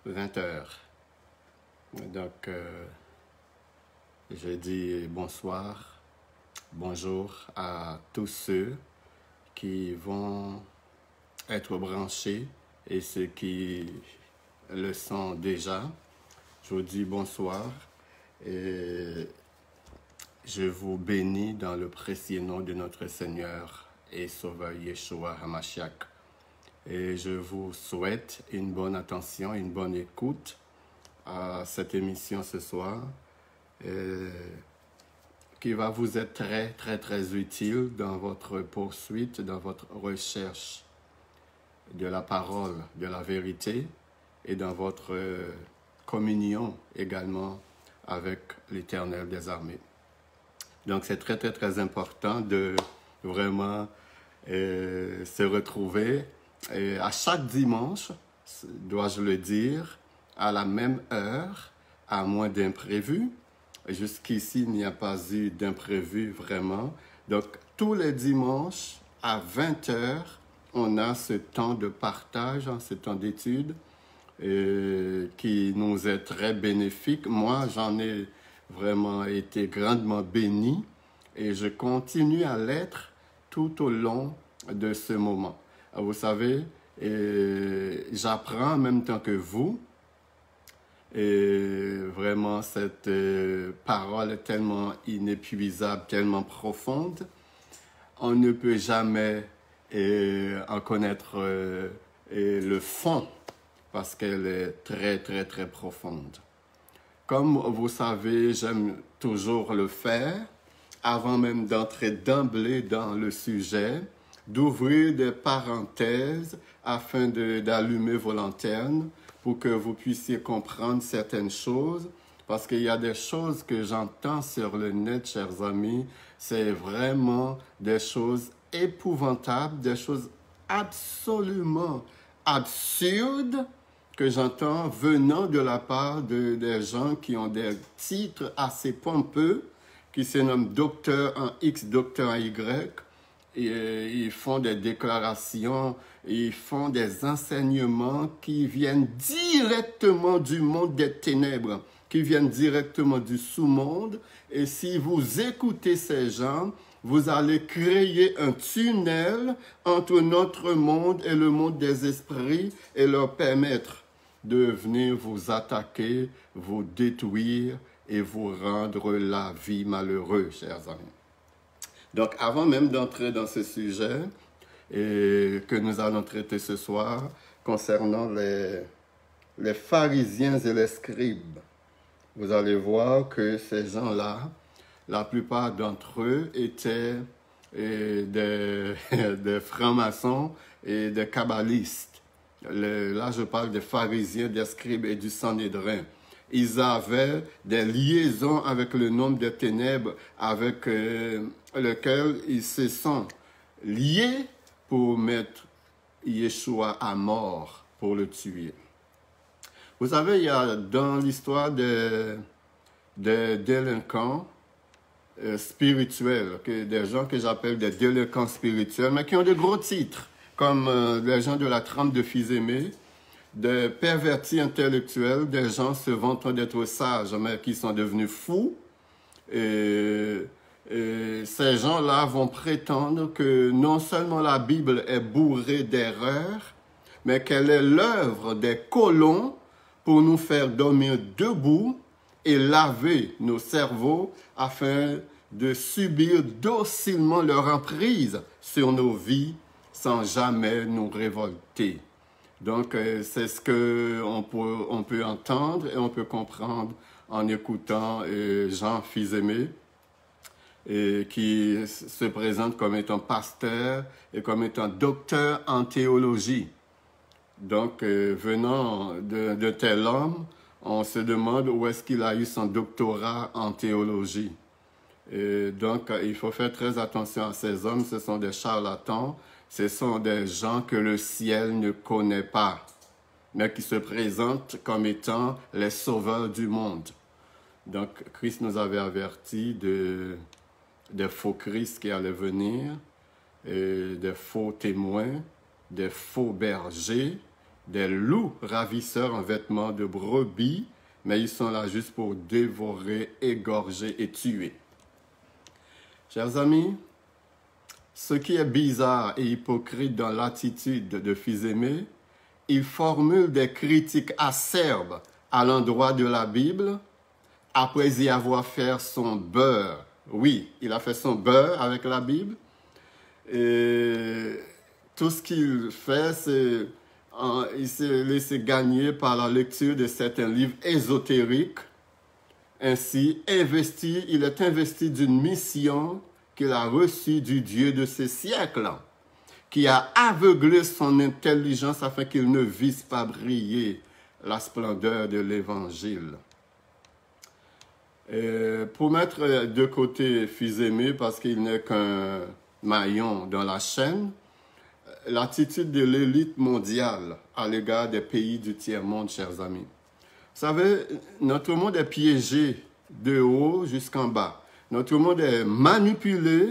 20 heures. Donc, je dis bonsoir, bonjour à tous ceux qui vont être branchés et ceux qui le sont déjà. Je vous dis bonsoir et je vous bénis dans le précieux nom de notre Seigneur et Sauveur Yeshua HaMashiach. Et je vous souhaite une bonne attention, une bonne écoute à cette émission ce soir qui va vous être très utile dans votre poursuite, dans votre recherche de la parole, de la vérité et dans votre communion également avec l'Éternel des armées. Donc c'est très important de vraiment se retrouver à chaque dimanche, dois-je le dire, à la même heure, à moins d'imprévus. Jusqu'ici, il n'y a pas eu d'imprévu vraiment. Donc, tous les dimanches, à 20 heures, on a ce temps de partage, ce temps d'étude qui nous est très bénéfique. Moi, j'en ai vraiment été grandement béni et je continue à l'être tout au long de ce moment. Vous savez, j'apprends en même temps que vous. Et vraiment, cette parole est tellement inépuisable, tellement profonde. On ne peut jamais en connaître le fond parce qu'elle est très profonde. Comme vous savez, j'aime toujours le faire, avant même d'entrer d'emblée dans le sujet, d'ouvrir des parenthèses afin d'allumer vos lanternes pour que vous puissiez comprendre certaines choses, parce qu'il y a des choses que j'entends sur le net, chers amis, c'est vraiment des choses épouvantables, des choses absolument absurdes que j'entends venant de la part des gens qui ont des titres assez pompeux, qui se nomment docteur en X, docteur en Y, et ils font des déclarations, ils font des enseignements qui viennent directement du monde des ténèbres, qui viennent directement du sous-monde. Et si vous écoutez ces gens, vous allez créer un tunnel entre notre monde et le monde des esprits et leur permettre de venir vous attaquer, vous détruire et vous rendre la vie malheureuse, chers amis. Donc, avant même d'entrer dans ce sujet que nous allons traiter ce soir, concernant les pharisiens et les scribes, vous allez voir que ces gens-là, la plupart d'entre eux étaient des francs-maçons et des kabbalistes. Là, je parle des pharisiens, des scribes et du Sanhédrin. Ils avaient des liaisons avec le nombre des ténèbres avec lequel ils se sont liés pour mettre Yeshua à mort, pour le tuer. Vous savez, il y a dans l'histoire des délinquants spirituels, des gens que j'appelle des délinquants spirituels, mais qui ont de gros titres, comme les gens de la trempe de fils aimés, des pervertis intellectuels, des gens se vantant d'être sages, mais qui sont devenus fous. Et ces gens-là vont prétendre que non seulement la Bible est bourrée d'erreurs, mais qu'elle est l'œuvre des colons pour nous faire dormir debout et laver nos cerveaux afin de subir docilement leur emprise sur nos vies sans jamais nous révolter. Donc, c'est ce qu'on peut entendre et on peut comprendre en écoutant Jean Fils-Aimé, qui se présente comme étant pasteur et comme étant docteur en théologie. Donc, venant de tel homme, on se demande où est-ce qu'il a eu son doctorat en théologie. Et donc, il faut faire très attention à ces hommes, ce sont des charlatans. Ce sont des gens que le ciel ne connaît pas, mais qui se présentent comme étant les sauveurs du monde. Donc, Christ nous avait avertis des faux Christ qui allaient venir, et des faux témoins, des faux bergers des loups ravisseurs en vêtements de brebis, mais ils sont là juste pour dévorer, égorger et tuer. Chers amis, ce qui est bizarre et hypocrite dans l'attitude de fils aimé, il formule des critiques acerbes à l'endroit de la Bible, après y avoir fait son beurre. Oui, il a fait son beurre avec la Bible. Et tout ce qu'il fait, c'est il s'est laissé gagner par la lecture de certains livres ésotériques. Ainsi, il est investi d'une mission qu'il a reçue du Dieu de ces siècles, qui a aveuglé son intelligence afin qu'il ne vise pas briller la splendeur de l'Évangile. Pour mettre de côté fils aimé, parce qu'il n'est qu'un maillon dans la chaîne, l'attitude de l'élite mondiale à l'égard des pays du tiers-monde, chers amis. Vous savez, notre monde est piégé de haut jusqu'en bas. Notre monde est manipulé.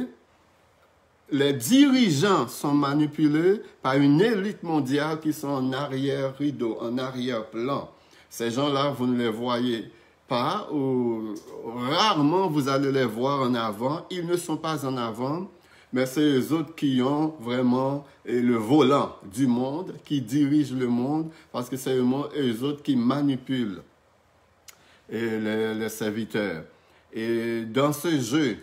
Les dirigeants sont manipulés par une élite mondiale qui sont en arrière-rideau, en arrière-plan. Ces gens-là, vous ne les voyez pas ou rarement vous allez les voir en avant. Ils ne sont pas en avant, mais c'est eux autres qui ont vraiment le volant du monde, qui dirigent le monde, parce que c'est eux autres qui manipulent les serviteurs. Et dans ce jeu,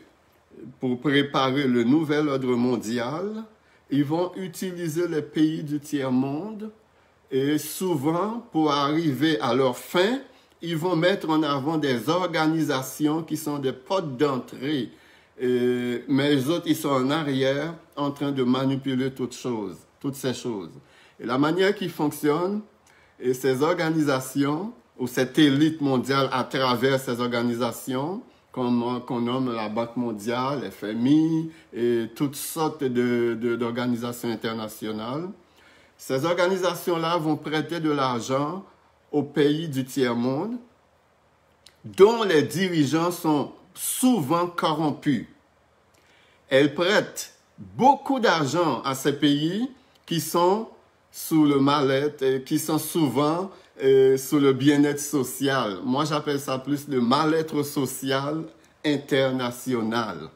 pour préparer le nouvel ordre mondial, ils vont utiliser les pays du tiers-monde et souvent, pour arriver à leur fin, ils vont mettre en avant des organisations qui sont des portes d'entrée. Mais les autres, ils sont en arrière en train de manipuler toutes ces choses. Et la manière qui fonctionne, et ces organisations, ou cette élite mondiale à travers ces organisations, qu'on nomme la Banque mondiale, FMI, et toutes sortes d'organisations internationales. Ces organisations-là vont prêter de l'argent aux pays du tiers-monde, dont les dirigeants sont souvent corrompus. Elles prêtent beaucoup d'argent à ces pays qui sont sous le mal-être et qui sont souvent sous le bien-être social. Moi, j'appelle ça plus le mal-être social international.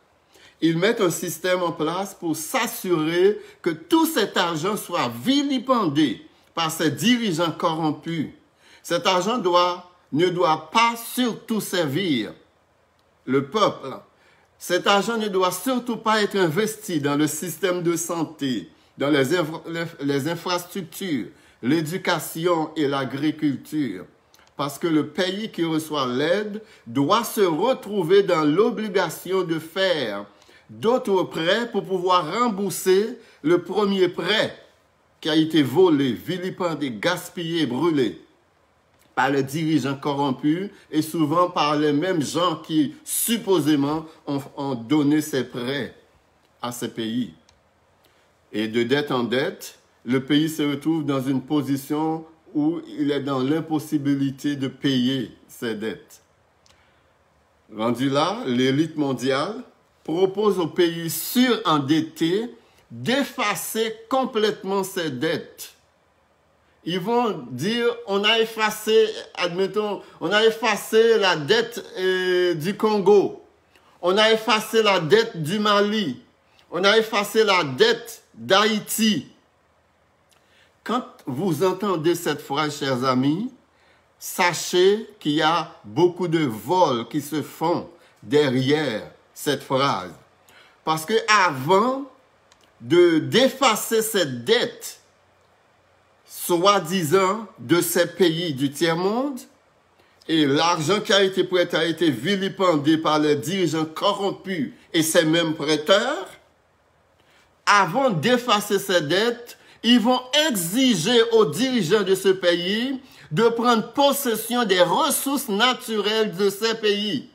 Ils mettent un système en place pour s'assurer que tout cet argent soit vilipendé par ces dirigeants corrompus. Cet argent ne doit pas surtout servir le peuple. Cet argent ne doit surtout pas être investi dans le système de santé, dans les infrastructures, l'éducation et l'agriculture. Parce que le pays qui reçoit l'aide doit se retrouver dans l'obligation de faire d'autres prêts pour pouvoir rembourser le premier prêt qui a été volé, vilipendé, gaspillé, brûlé par les dirigeants corrompus et souvent par les mêmes gens qui supposément ont donné ces prêts à ces pays. Et de dette en dette, le pays se retrouve dans une position où il est dans l'impossibilité de payer ses dettes. Rendu là, l'élite mondiale propose aux pays surendettés d'effacer complètement ses dettes. Ils vont dire, on a effacé, admettons, on a effacé la dette du Congo, on a effacé la dette du Mali, on a effacé la dette d'Haïti. Quand vous entendez cette phrase, chers amis, sachez qu'il y a beaucoup de vols qui se font derrière cette phrase. Parce que avant d'effacer cette dette, soi-disant, de ces pays du tiers-monde, et l'argent qui a été prêté a été vilipendé par les dirigeants corrompus et ces mêmes prêteurs, avant d'effacer ces dettes, ils vont exiger aux dirigeants de ce pays de prendre possession des ressources naturelles de ces pays.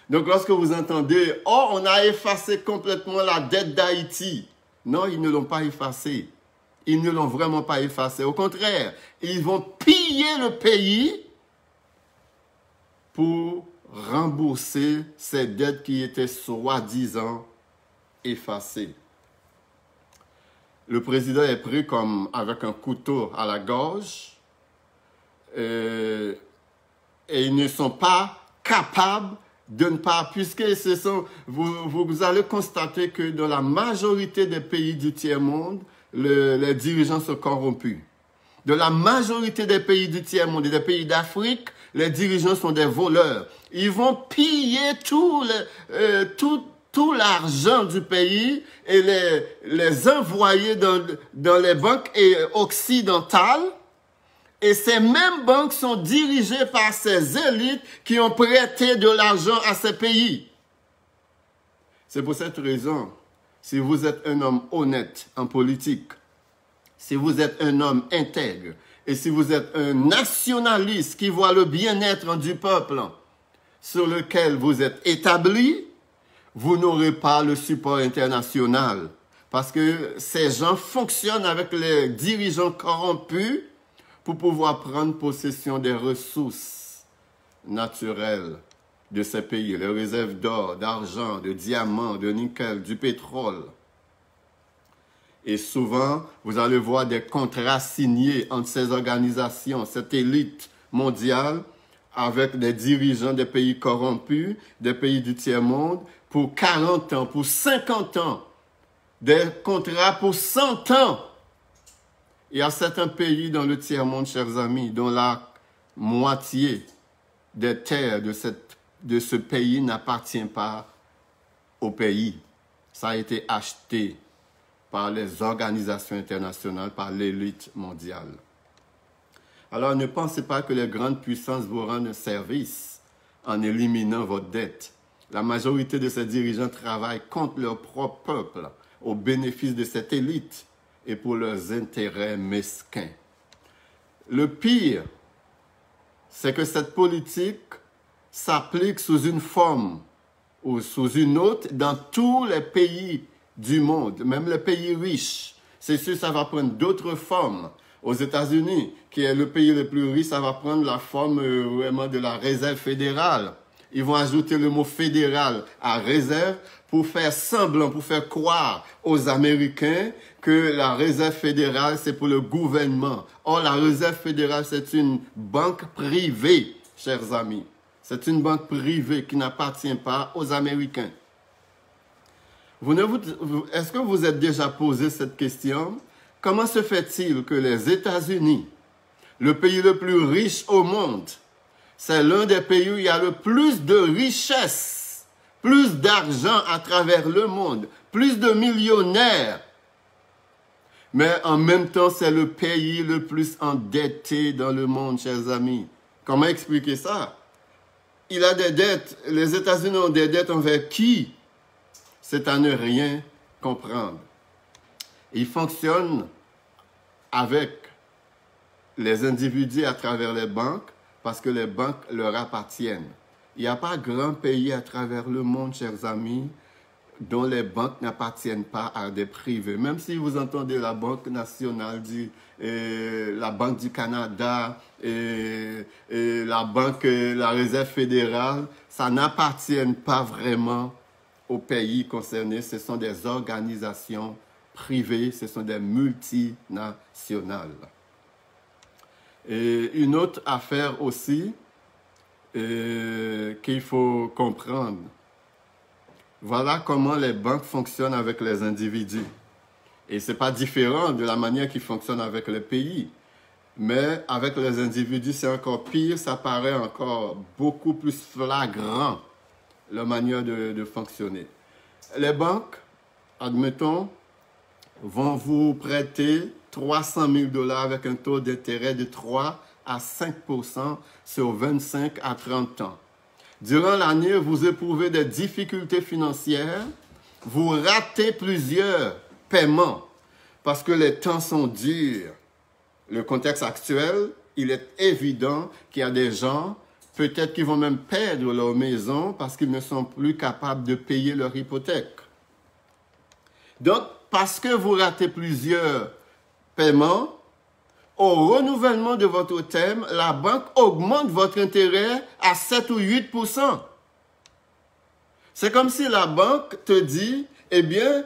Donc, lorsque vous entendez « Oh, on a effacé complètement la dette d'Haïti », non, ils ne l'ont pas effacée. Ils ne l'ont vraiment pas effacée. Au contraire, ils vont piller le pays pour rembourser ces dettes qui étaient soi-disant effacées. le président est pris comme avec un couteau à la gorge et ils ne sont pas capables de ne pas, puisque vous allez constater que dans la majorité des pays du tiers-monde, les dirigeants sont corrompus. Dans la majorité des pays du tiers-monde et des pays d'Afrique, les dirigeants sont des voleurs. Ils vont piller tout l'argent du pays et les envoyer dans les banques occidentales. Et ces mêmes banques sont dirigées par ces élites qui ont prêté de l'argent à ces pays. C'est pour cette raison, si vous êtes un homme honnête en politique, si vous êtes un homme intègre, et si vous êtes un nationaliste qui voit le bien-être du peuple sur lequel vous êtes établi, vous n'aurez pas le support international. Parce que ces gens fonctionnent avec les dirigeants corrompus pour pouvoir prendre possession des ressources naturelles de ces pays, les réserves d'or, d'argent, de diamants, de nickel, du pétrole. Et souvent, vous allez voir des contrats signés entre ces organisations, cette élite mondiale, avec des dirigeants des pays corrompus, des pays du tiers-monde, pour 40 ans, pour 50 ans, des contrats pour 100 ans. Il y a certains pays dans le tiers-monde, chers amis, dont la moitié des terres de ce pays n'appartient pas au pays. Ça a été acheté par les organisations internationales, par l'élite mondiale. Alors ne pensez pas que les grandes puissances vous rendent service en éliminant votre dette. La majorité de ces dirigeants travaillent contre leur propre peuple, au bénéfice de cette élite et pour leurs intérêts mesquins. Le pire, c'est que cette politique s'applique sous une forme ou sous une autre dans tous les pays du monde, même les pays riches. C'est sûr, ça va prendre d'autres formes. Aux États-Unis, qui est le pays le plus riche, ça va prendre la forme vraiment de la réserve fédérale. Ils vont ajouter le mot fédéral à réserve pour faire semblant, pour faire croire aux Américains que la réserve fédérale, c'est pour le gouvernement. Or, la réserve fédérale, c'est une banque privée, chers amis. C'est une banque privée qui n'appartient pas aux Américains. Est-ce que vous êtes déjà posé cette question? Comment se fait-il que les États-Unis, le pays le plus riche au monde, c'est l'un des pays où il y a le plus de richesses, plus d'argent à travers le monde, plus de millionnaires. Mais en même temps, c'est le pays le plus endetté dans le monde, chers amis. Comment expliquer ça? Il a des dettes. Les États-Unis ont des dettes envers qui? C'est à ne rien comprendre. Il fonctionne avec les individus à travers les banques parce que les banques leur appartiennent. Il n'y a pas grand pays à travers le monde, chers amis, dont les banques n'appartiennent pas à des privés. Même si vous entendez la Banque nationale, la Banque du Canada, la Réserve fédérale, ça n'appartient pas vraiment aux pays concernés. Ce sont des organisations privées, ce sont des multinationales. Et une autre affaire aussi qu'il faut comprendre. Voilà comment les banques fonctionnent avec les individus. Et ce n'est pas différent de la manière qu'ils fonctionnent avec les pays. Mais avec les individus, c'est encore pire, ça paraît encore beaucoup plus flagrant, la manière de fonctionner. Les banques, admettons, vont vous prêter 300 000 $ avec un taux d'intérêt de 3 à 5% sur 25 à 30 ans. Durant l'année, vous éprouvez des difficultés financières, vous ratez plusieurs paiements parce que les temps sont durs. Le contexte actuel, il est évident qu'il y a des gens, peut-être qui vont même perdre leur maison parce qu'ils ne sont plus capables de payer leur hypothèque. Donc, parce que vous ratez plusieurs paiements, au renouvellement de votre thème, la banque augmente votre intérêt à 7 ou 8%. C'est comme si la banque te dit, eh bien,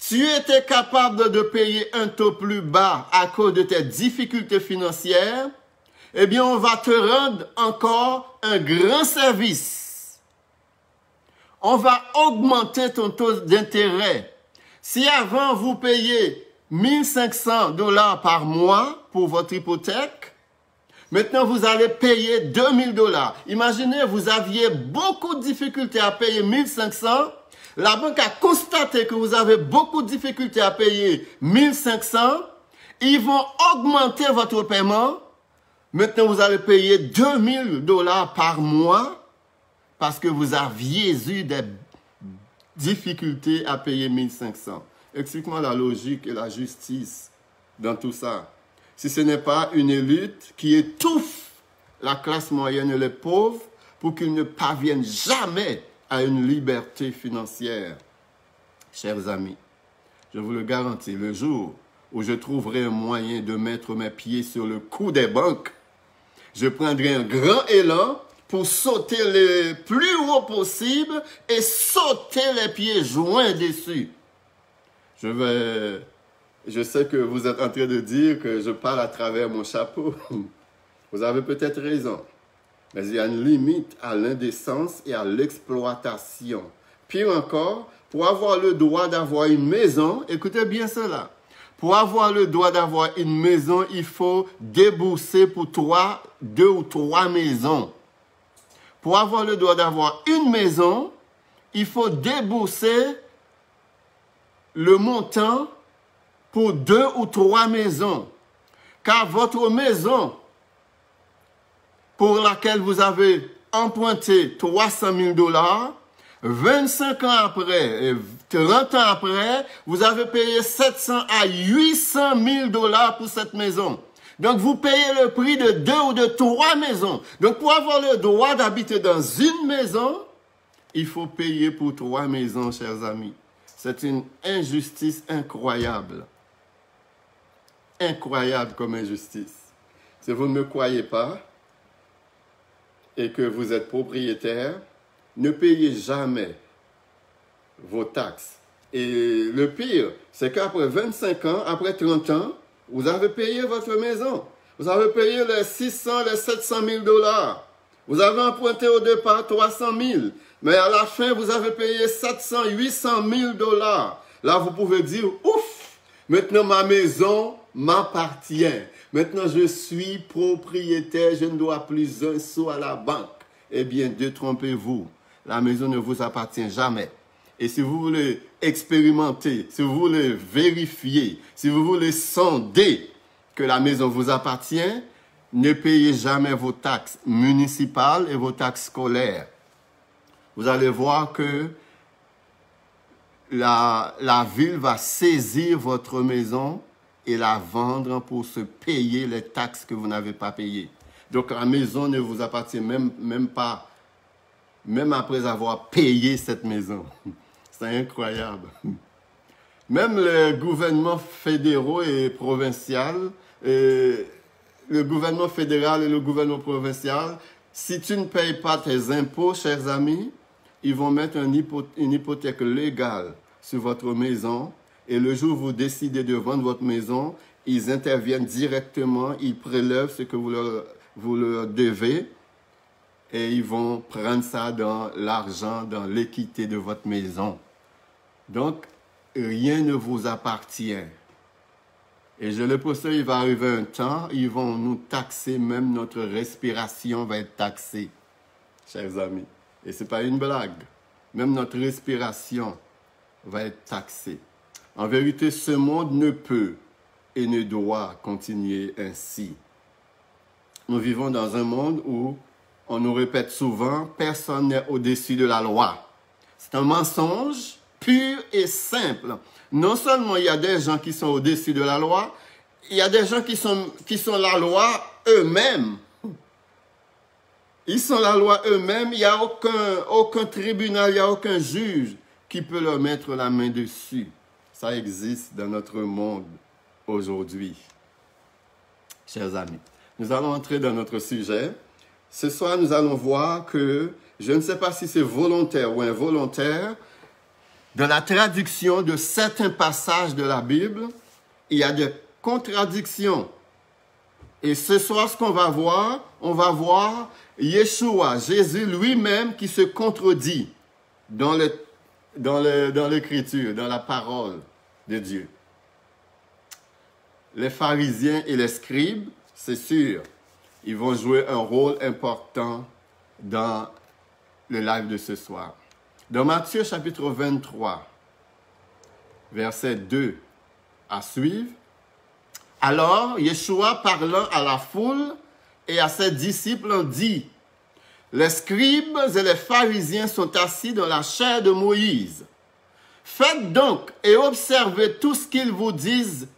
tu étais capable de payer un taux plus bas à cause de tes difficultés financières, eh bien, on va te rendre encore un grand service. On va augmenter ton taux d'intérêt. Si avant, vous payez 1 500 $ par mois pour votre hypothèque, maintenant, vous allez payer 2 000 $. Imaginez, vous aviez beaucoup de difficultés à payer 1 500 $. La banque a constaté que vous avez beaucoup de difficultés à payer 1 500 $. Ils vont augmenter votre paiement. Maintenant, vous allez payer 2 000 $ par mois parce que vous aviez eu des difficultés à payer 1 500 $. Explique-moi la logique et la justice dans tout ça. Si ce n'est pas une élite qui étouffe la classe moyenne et les pauvres pour qu'ils ne parviennent jamais à une liberté financière. Chers amis, je vous le garantis, le jour où je trouverai un moyen de mettre mes pieds sur le cou des banques, je prendrai un grand élan pour sauter le plus haut possible et sauter les pieds joints dessus. Je sais que vous êtes en train de dire que je parle à travers mon chapeau. Vous avez peut-être raison. Mais il y a une limite à l'indécence et à l'exploitation. Pire encore, pour avoir le droit d'avoir une maison, écoutez bien cela. Pour avoir le droit d'avoir une maison, il faut débourser pour 2 ou 3 maisons. Pour avoir le droit d'avoir une maison, il faut débourser le montant pour 2 ou 3 maisons. Car votre maison pour laquelle vous avez emprunté 300 000 $, 25 ans après, et 30 ans après, vous avez payé 700 à 800 000 $ pour cette maison. Donc, vous payez le prix de 2 ou de 3 maisons. Donc, pour avoir le droit d'habiter dans une maison, il faut payer pour 3 maisons, chers amis. C'est une injustice incroyable. Incroyable comme injustice. Si vous ne me croyez pas et que vous êtes propriétaire, ne payez jamais vos taxes. Et le pire, c'est qu'après 25 ans, après 30 ans, vous avez payé votre maison. Vous avez payé les 600, les 700 000 $. Vous avez emprunté au départ 300 000. Mais à la fin, vous avez payé 700, 800 000 $. Là, vous pouvez dire, ouf, maintenant ma maison m'appartient. Maintenant, je suis propriétaire, je ne dois plus un sou à la banque. Eh bien, détrompez-vous. La maison ne vous appartient jamais. Et si vous voulez expérimenter, si vous voulez vérifier, si vous voulez sonder que la maison vous appartient, ne payez jamais vos taxes municipales et vos taxes scolaires. Vous allez voir que la ville va saisir votre maison et la vendre pour se payer les taxes que vous n'avez pas payées. Donc la maison ne vous appartient même pas, même après avoir payé cette maison. C'est incroyable. Même les gouvernements fédéraux et provinciaux, le gouvernement fédéral et le gouvernement provincial, si tu ne payes pas tes impôts, chers amis, ils vont mettre une hypothèque légale sur votre maison. Et le jour où vous décidez de vendre votre maison, ils interviennent directement, ils prélèvent ce que vous leur devez et ils vont prendre ça dans l'argent, dans l'équité de votre maison. Donc, rien ne vous appartient. Et je le pense, il va arriver un temps, ils vont nous taxer, même notre respiration va être taxée, chers amis. Et ce n'est pas une blague. Même notre respiration va être taxée. En vérité, ce monde ne peut et ne doit continuer ainsi. Nous vivons dans un monde où on nous répète souvent, personne n'est au-dessus de la loi. C'est un mensonge pur et simple. Non seulement il y a des gens qui sont au-dessus de la loi, il y a des gens qui sont la loi eux-mêmes. Ils sont la loi eux-mêmes, il n'y a aucun tribunal, il n'y a aucun juge qui peut leur mettre la main dessus. Ça existe dans notre monde aujourd'hui. Chers amis, nous allons entrer dans notre sujet. Ce soir, nous allons voir que, je ne sais pas si c'est volontaire ou involontaire, dans la traduction de certains passages de la Bible, il y a des contradictions. Et ce soir, ce qu'on va voir, on va voir Yeshua, Jésus lui-même qui se contredit dans l'écriture, dans la parole de Dieu. Les pharisiens et les scribes, c'est sûr, ils vont jouer un rôle important dans le live de ce soir. Dans Matthieu chapitre 23, verset 2 à suivre, alors Yeshua parlant à la foule et à ses disciples dit, « Les scribes et les pharisiens sont assis dans la chaire de Moïse. Faites donc et observez tout ce qu'ils vous disent,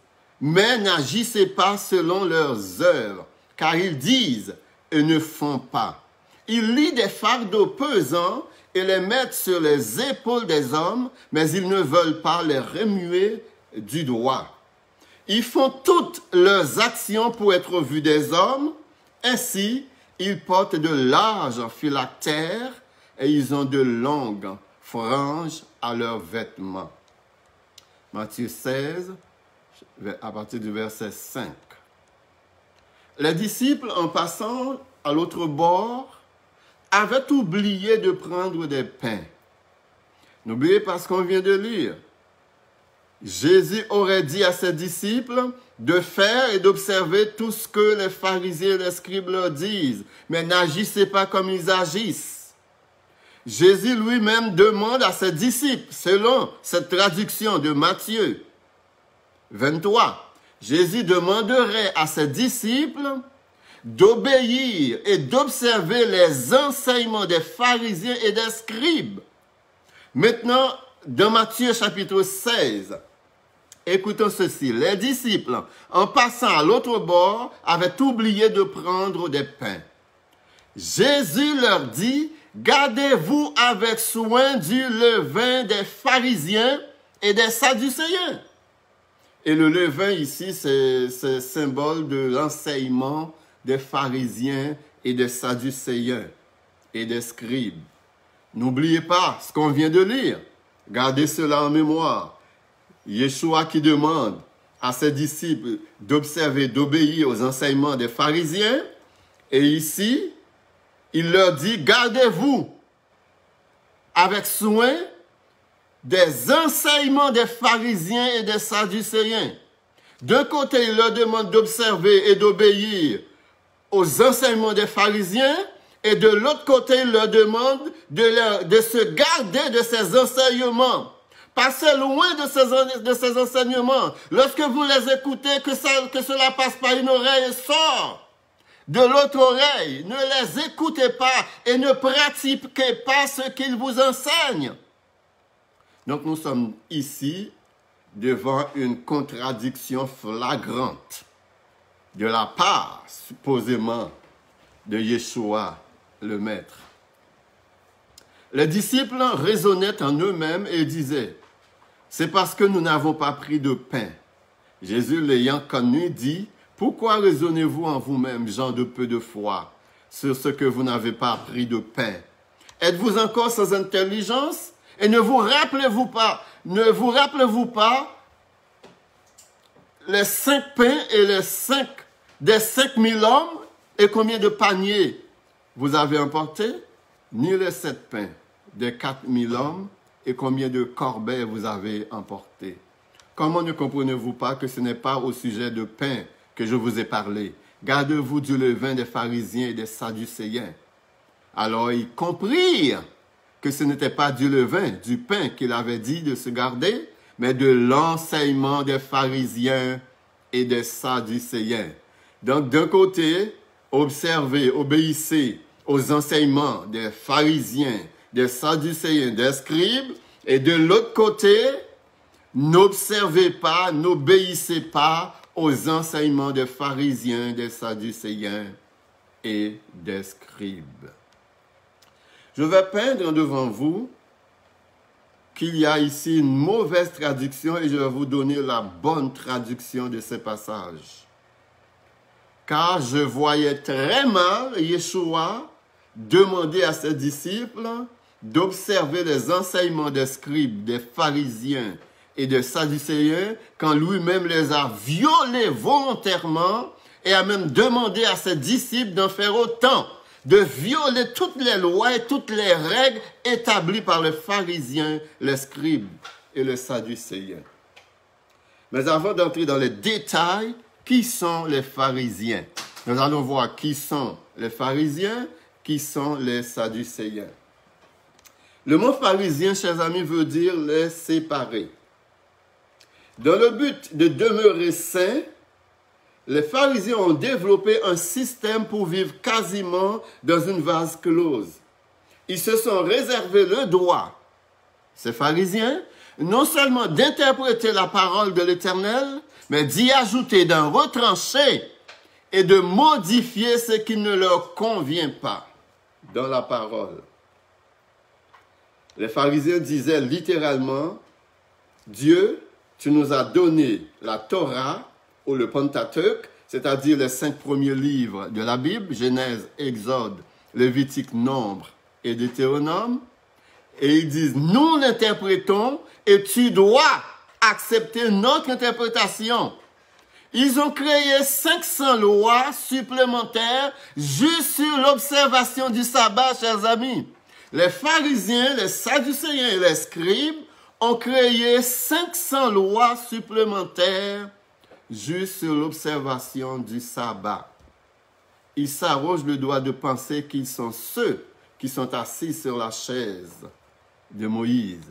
mais n'agissez pas selon leurs œuvres, car ils disent et ne font pas. Ils lient des fardeaux pesants et les mettent sur les épaules des hommes, mais ils ne veulent pas les remuer du doigt. Ils font toutes leurs actions pour être vus des hommes. Ainsi, ils portent de larges phylactères et ils ont de longues franges à leurs vêtements. » Matthieu 16, à partir du verset 5. Les disciples, en passant à l'autre bord, avaient oublié de prendre des pains. N'oubliez pas ce qu'on vient de lire. Jésus aurait dit à ses disciples de faire et d'observer tout ce que les pharisiens et les scribes leur disent, mais n'agissez pas comme ils agissent. Jésus lui-même demande à ses disciples, selon cette traduction de Matthieu 23, Jésus demanderait à ses disciples d'obéir et d'observer les enseignements des pharisiens et des scribes. Maintenant, dans Matthieu chapitre 16, écoutons ceci. Les disciples, en passant à l'autre bord, avaient oublié de prendre des pains. Jésus leur dit, « Gardez-vous avec soin du levain des pharisiens et des sadducéens. » Et le levain ici, c'est symbole de l'enseignement des pharisiens et des sadducéens et des scribes. N'oubliez pas ce qu'on vient de lire. Gardez cela en mémoire. Yeshua qui demande à ses disciples d'observer, d'obéir aux enseignements des pharisiens. Et ici, il leur dit, gardez-vous avec soin des enseignements des pharisiens et des sadducéens. D'un côté, il leur demande d'observer et d'obéir aux enseignements des pharisiens, et de l'autre côté, il leur demande de se garder de ces enseignements. Passez loin de ces enseignements. Lorsque vous les écoutez, que cela passe par une oreille et sort de l'autre oreille. Ne les écoutez pas et ne pratiquez pas ce qu'ils vous enseignent. Donc nous sommes ici devant une contradiction flagrante de la part, supposément, de Yeshua, le Maître. Les disciples raisonnaient en eux-mêmes et disaient, « C'est parce que nous n'avons pas pris de pain. » Jésus, l'ayant connu, dit, « Pourquoi raisonnez-vous en vous-même, gens de peu de foi, sur ce que vous n'avez pas pris de pain? Êtes-vous encore sans intelligence? Et ne vous rappelez-vous pas les 5 pains et des 5000 hommes, et combien de paniers vous avez emportés? Ni les 7 pains des 4000 hommes, et combien de corbeilles vous avez emportés? Comment ne comprenez-vous pas que ce n'est pas au sujet de pain que je vous ai parlé? Gardez-vous du levain des pharisiens et des sadducéens. Alors ils comprirent que ce n'était pas du levain, du pain qu'il avait dit de se garder, mais de l'enseignement des pharisiens et des sadducéens. Donc d'un côté, observez, obéissez aux enseignements des pharisiens, des sadducéens, des scribes, et de l'autre côté, n'observez pas, n'obéissez pas aux enseignements des pharisiens, des sadducéens et des scribes. Je vais peindre devant vous qu'il y a ici une mauvaise traduction et je vais vous donner la bonne traduction de ces passages. Car je voyais très mal Yeshua demander à ses disciples d'observer les enseignements des scribes, des pharisiens et des sadducéens, quand lui-même les a violés volontairement et a même demandé à ses disciples d'en faire autant, de violer toutes les lois et toutes les règles établies par les pharisiens, les scribes et les sadducéens. Mais avant d'entrer dans les détails, qui sont les pharisiens? Nous allons voir qui sont les pharisiens, qui sont les sadducéens. Le mot pharisien, chers amis, veut dire les séparer. Dans le but de demeurer saints, les pharisiens ont développé un système pour vivre quasiment dans une vase close. Ils se sont réservés le droit, ces pharisiens, non seulement d'interpréter la parole de l'Éternel, mais d'y ajouter, d'en retrancher et de modifier ce qui ne leur convient pas dans la parole. Les pharisiens disaient littéralement, Dieu, tu nous as donné la Torah ou le Pentateuque, c'est-à-dire les 5 premiers livres de la Bible, Genèse, Exode, Lévitique, Nombre et Deutéronome. Et ils disent, nous l'interprétons et tu dois accepter notre interprétation. Ils ont créé 500 lois supplémentaires juste sur l'observation du sabbat, chers amis. Les pharisiens, les sadducéens et les scribes ont créé 500 lois supplémentaires juste sur l'observation du sabbat. Ils s'arrogent le droit de penser qu'ils sont ceux qui sont assis sur la chaise de Moïse.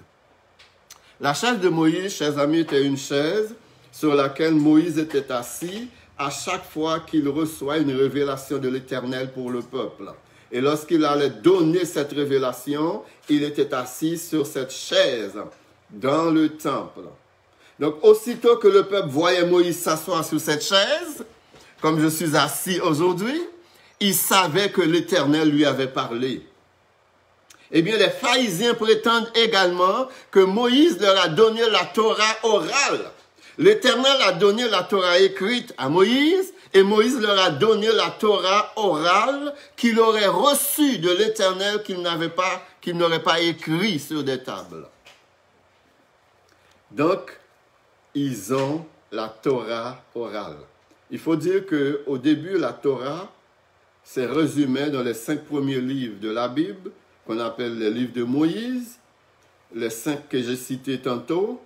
La chaise de Moïse, chers amis, était une chaise sur laquelle Moïse était assis à chaque fois qu'il reçoit une révélation de l'Éternel pour le peuple. Et lorsqu'il allait donner cette révélation, il était assis sur cette chaise dans le temple. Donc, aussitôt que le peuple voyait Moïse s'asseoir sur cette chaise, comme je suis assis aujourd'hui, il savait que l'Éternel lui avait parlé. Eh bien, les pharisiens prétendent également que Moïse leur a donné la Torah orale. L'Éternel a donné la Torah écrite à Moïse, et Moïse leur a donné la Torah orale qu'il aurait reçue de l'Éternel qu'il n'aurait pas écrit sur des tables. Donc, ils ont la Torah orale. Il faut dire qu'au début, la Torah s'est résumée dans les 5 premiers livres de la Bible, qu'on appelle les livres de Moïse, les 5 que j'ai cités tantôt.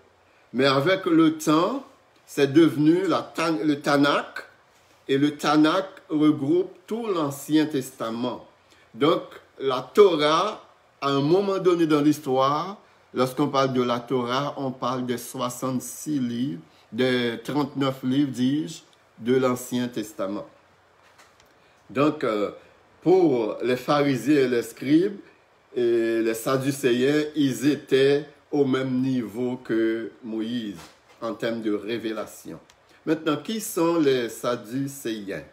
Mais avec le temps, c'est devenu le Tanakh, et le Tanakh regroupe tout l'Ancien Testament. Donc, la Torah, à un moment donné dans l'histoire, lorsqu'on parle de la Torah, on parle des 66 livres, des 39 livres, dis-je, de l'Ancien Testament. Donc, pour les pharisiens et les scribes, et les sadducéens, ils étaient au même niveau que Moïse en termes de révélation. Maintenant, qui sont les sadducéens?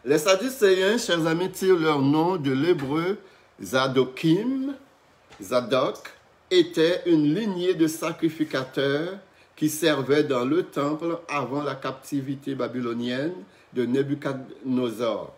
Les sadducéens, chers amis, tirent leur nom de l'hébreu Zadokim. Zadok était une lignée de sacrificateurs qui servaient dans le temple avant la captivité babylonienne de Nebuchadnezzar.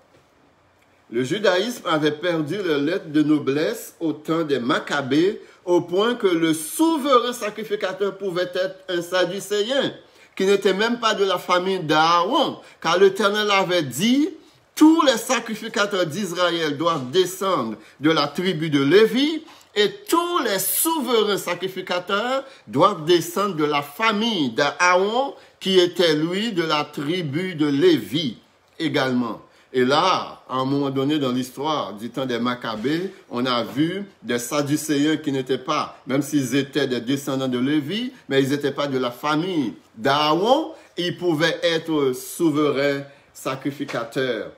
Le judaïsme avait perdu les lettres de noblesse au temps des Maccabées, au point que le souverain sacrificateur pouvait être un sadducéen, qui n'était même pas de la famille d'Aaron, car l'Éternel avait dit, tous les sacrificateurs d'Israël doivent descendre de la tribu de Lévi, et tous les souverains sacrificateurs doivent descendre de la famille d'Aaron, qui était lui de la tribu de Lévi également. Et là, à un moment donné dans l'histoire du temps des Maccabées, on a vu des sadducéens qui n'étaient pas, même s'ils étaient des descendants de Lévi, mais ils n'étaient pas de la famille d'Aaron, ils pouvaient être souverains sacrificateurs.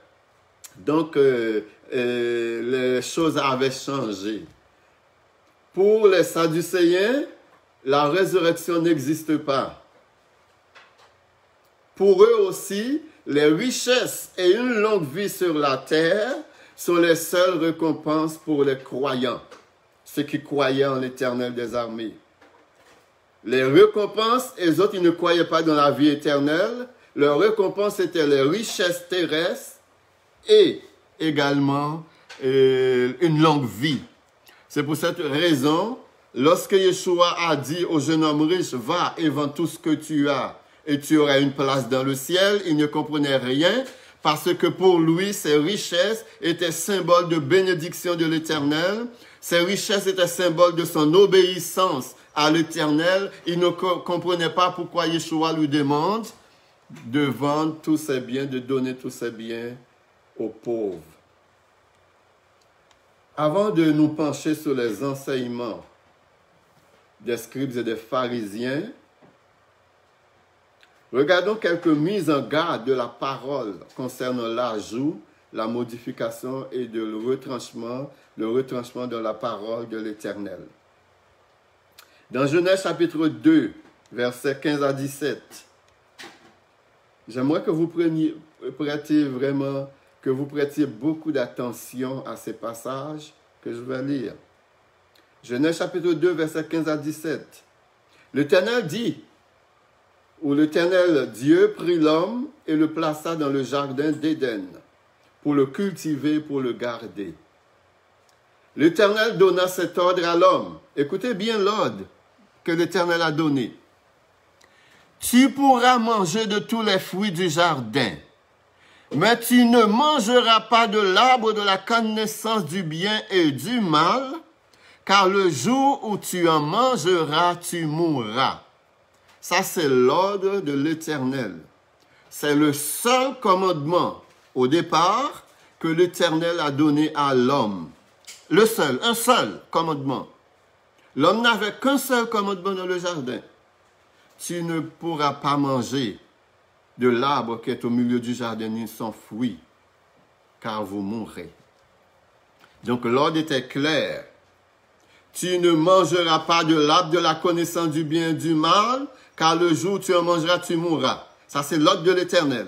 Donc, les choses avaient changé. Pour les sadducéens, la résurrection n'existe pas. Pour eux aussi, les richesses et une longue vie sur la terre sont les seules récompenses pour les croyants, ceux qui croyaient en l'Éternel des armées. Les récompenses, les autres, ils ne croyaient pas dans la vie éternelle. Leur récompense était les richesses terrestres et également une longue vie. C'est pour cette raison, lorsque Yeshua a dit au jeune homme riche, va et vends tout ce que tu as et tu auras une place dans le ciel, il ne comprenait rien parce que pour lui, ses richesses étaient symbole de bénédiction de l'Éternel. Ses richesses étaient symbole de son obéissance à l'Éternel. Il ne comprenait pas pourquoi Yeshua lui demande de vendre tous ses biens, de donner tous ses biens aux pauvres. Avant de nous pencher sur les enseignements des scribes et des pharisiens, regardons quelques mises en garde de la parole concernant l'ajout, la modification et le retranchement de la parole de l'Éternel. Dans Genèse chapitre 2, versets 15 à 17, j'aimerais que vous prêtiez beaucoup d'attention à ces passages que je vais lire. Genèse chapitre 2, versets 15 à 17. L'Éternel dit, où l'Éternel Dieu prit l'homme et le plaça dans le jardin d'Éden, pour le cultiver, pour le garder. L'Éternel donna cet ordre à l'homme. Écoutez bien l'ordre que l'Éternel a donné. Tu pourras manger de tous les fruits du jardin, mais tu ne mangeras pas de l'arbre de la connaissance du bien et du mal, car le jour où tu en mangeras, tu mourras. Ça, c'est l'ordre de l'Éternel. C'est le seul commandement, au départ, que l'Éternel a donné à l'homme. Un seul commandement. L'homme n'avait qu'un seul commandement dans le jardin. Tu ne pourras pas manger de l'arbre qui est au milieu du jardin ni son fruit, car vous mourrez. Donc l'ordre était clair. Tu ne mangeras pas de l'arbre de la connaissance du bien et du mal, car le jour où tu en mangeras, tu mourras. Ça, c'est l'ordre de l'Éternel.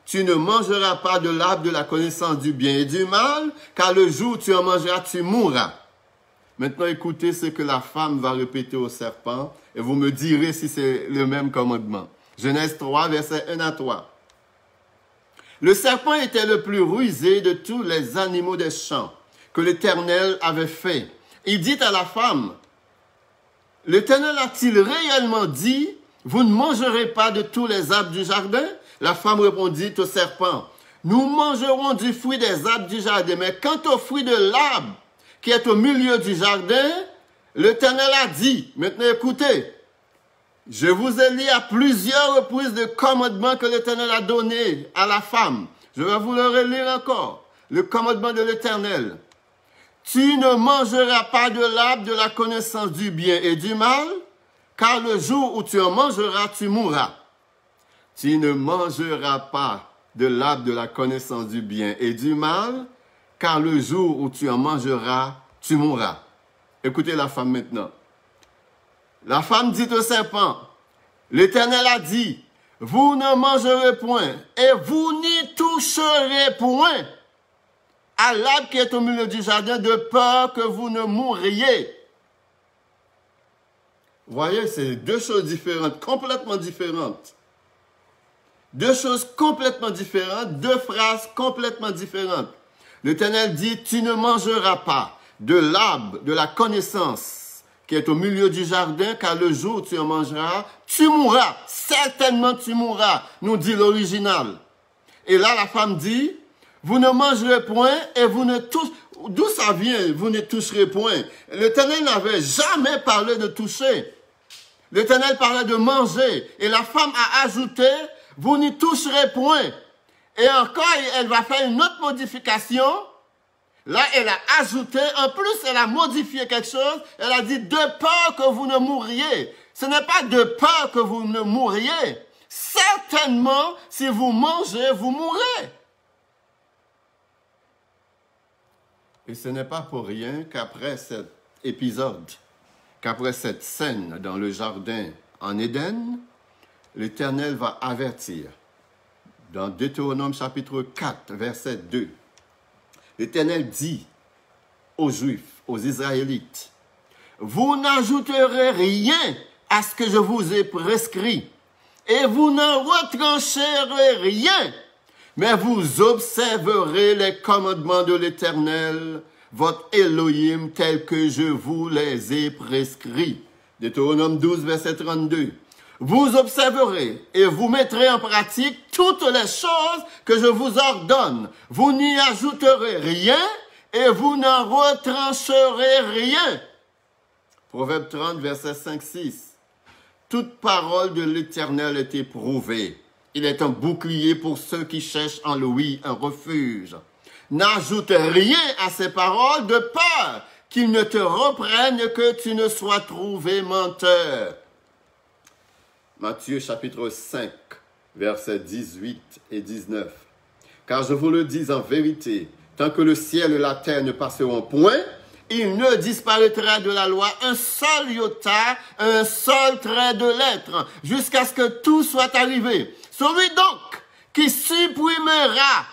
Tu ne mangeras pas de l'arbre de la connaissance du bien et du mal, car le jour où tu en mangeras, tu mourras. Maintenant, écoutez ce que la femme va répéter au serpent, et vous me direz si c'est le même commandement. Genèse 3, versets 1 à 3. Le serpent était le plus rusé de tous les animaux des champs que l'Éternel avait fait. Il dit à la femme, l'Éternel a-t-il réellement dit, vous ne mangerez pas de tous les arbres du jardin? La femme répondit au serpent, nous mangerons du fruit des arbres du jardin, mais quant au fruit de l'arbre qui est au milieu du jardin, l'Éternel a dit, maintenant écoutez, je vous ai lu à plusieurs reprises le commandement que l'Éternel a donné à la femme. Je vais vous le relire encore. Le commandement de l'Éternel. Tu ne mangeras pas de l'arbre de la connaissance du bien et du mal, car le jour où tu en mangeras, tu mourras. Tu ne mangeras pas de l'arbre de la connaissance du bien et du mal, car le jour où tu en mangeras, tu mourras. Écoutez la femme maintenant. La femme dit au serpent, l'Éternel a dit, vous ne mangerez point et vous n'y toucherez point à l'arbre qui est au milieu du jardin de peur que vous ne mourriez. Vous voyez, c'est deux choses différentes, complètement différentes. Deux choses complètement différentes, deux phrases complètement différentes. L'Éternel dit, tu ne mangeras pas de l'arbre de la connaissance qui est au milieu du jardin, car le jour où tu en mangeras, tu mourras. Certainement tu mourras, nous dit l'original. Et là, la femme dit, vous ne mangerez point et vous ne toucherez. D'où ça vient, vous ne toucherez point? L'Éternel n'avait jamais parlé de toucher. L'Éternel parlait de manger. Et la femme a ajouté, vous n'y toucherez point. Et encore, elle va faire une autre modification. Là, elle a ajouté, en plus, elle a modifié quelque chose. Elle a dit, de peur que vous ne mourriez. Ce n'est pas de peur que vous ne mourriez. Certainement, si vous mangez, vous mourrez. Et ce n'est pas pour rien qu'après cet épisode, qu'après cette scène dans le jardin en Éden, l'Éternel va avertir. Dans Deutéronome chapitre 4, verset 2, l'Éternel dit aux Juifs, aux Israélites, « Vous n'ajouterez rien à ce que je vous ai prescrit, et vous n'en retrancherez rien, mais vous observerez les commandements de l'Éternel, votre Elohim, tels que je vous les ai prescrits. Deutéronome 12, verset 32. Vous observerez et vous mettrez en pratique toutes les choses que je vous ordonne. Vous n'y ajouterez rien et vous n'en retrancherez rien. Proverbe 30, verset 5-6. Toute parole de l'Éternel est éprouvée. Il est un bouclier pour ceux qui cherchent en lui un refuge. N'ajoute rien à ces paroles de peur qu'ils ne te reprennent que tu ne sois trouvé menteur. Matthieu chapitre 5, versets 18 et 19. Car je vous le dis en vérité, tant que le ciel et la terre ne passeront point, il ne disparaîtra de la loi un seul iota, un seul trait de lettre, jusqu'à ce que tout soit arrivé. Celui donc qui supprimera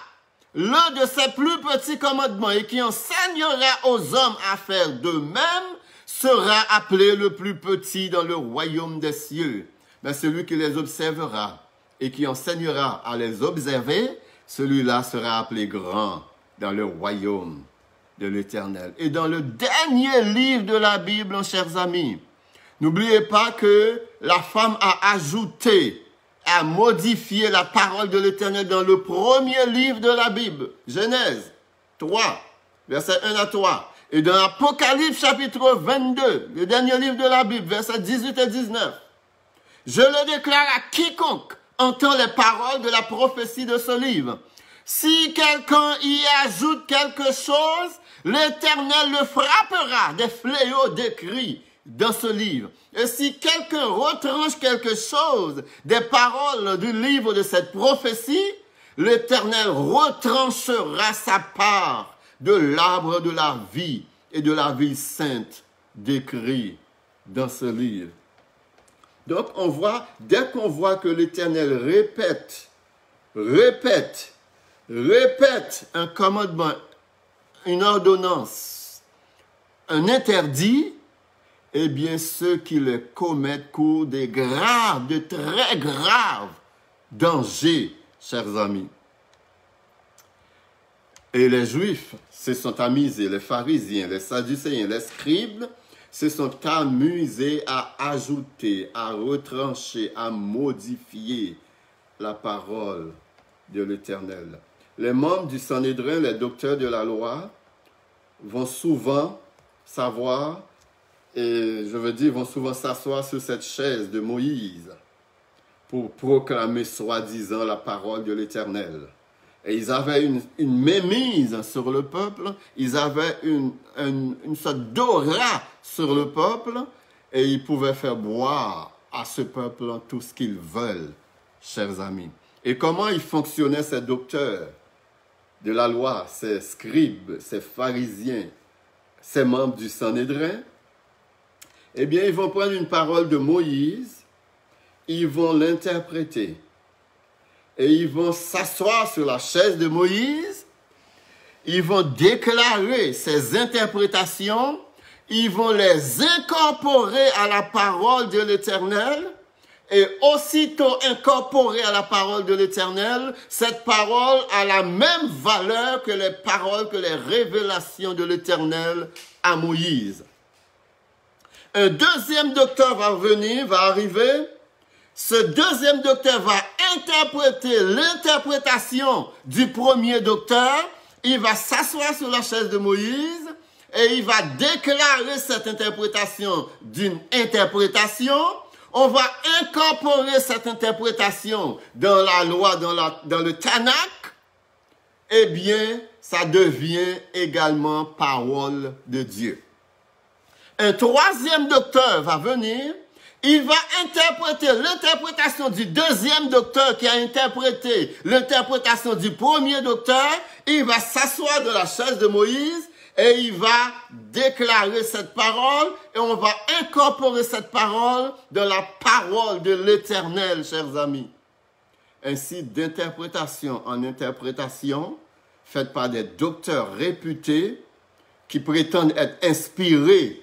l'un de ses plus petits commandements et qui enseignera aux hommes à faire d'eux-mêmes sera appelé le plus petit dans le royaume des cieux. Mais celui qui les observera et qui enseignera à les observer, celui-là sera appelé grand dans le royaume de l'Éternel. Et dans le dernier livre de la Bible, chers amis, n'oubliez pas que la femme a ajouté, a modifié la parole de l'Éternel dans le premier livre de la Bible, Genèse 3, versets 1 à 3. Et dans Apocalypse chapitre 22, le dernier livre de la Bible, versets 18 et 19. Je le déclare à quiconque entend les paroles de la prophétie de ce livre. Si quelqu'un y ajoute quelque chose, l'Éternel le frappera des fléaux décrits dans ce livre. Et si quelqu'un retranche quelque chose des paroles du livre de cette prophétie, l'Éternel retranchera sa part de l'arbre de la vie et de la vie sainte décrit dans ce livre. Donc on voit, dès qu'on voit que l'Éternel répète un commandement, une ordonnance, un interdit, eh bien ceux qui le commettent courent de très graves dangers, chers amis. Et les Juifs se sont amusés, les pharisiens, les sadducéens, les scribes, se sont amusés à ajouter, à retrancher, à modifier la parole de l'Éternel. Les membres du Sanhédrin, les docteurs de la loi, vont souvent savoir, et je veux dire, vont souvent s'asseoir sur cette chaise de Moïse pour proclamer soi-disant la parole de l'Éternel. Et ils avaient une mainmise sur le peuple, ils avaient une sorte d'aura sur le peuple, et ils pouvaient faire boire à ce peuple tout ce qu'ils veulent, chers amis. Et comment ils fonctionnaient, ces docteurs de la loi, ces scribes, ces pharisiens, ces membres du Sanhédrin? Eh bien, ils vont prendre une parole de Moïse, ils vont l'interpréter. Et ils vont s'asseoir sur la chaise de Moïse, ils vont déclarer ces interprétations, ils vont les incorporer à la parole de l'Éternel, et aussitôt incorporée à la parole de l'Éternel, cette parole a la même valeur que les paroles, que les révélations de l'Éternel à Moïse. Un deuxième docteur va arriver. Ce deuxième docteur va interpréter l'interprétation du premier docteur. Il va s'asseoir sur la chaise de Moïse et il va déclarer cette interprétation d'une interprétation. On va incorporer cette interprétation dans la loi, dans le Tanakh. Eh bien, ça devient également parole de Dieu. Un troisième docteur va venir. Il va interpréter l'interprétation du deuxième docteur qui a interprété l'interprétation du premier docteur. Il va s'asseoir de la chaise de Moïse et il va déclarer cette parole et on va incorporer cette parole dans la parole de l'Éternel, chers amis. Ainsi, d'interprétation en interprétation, faite par des docteurs réputés qui prétendent être inspirés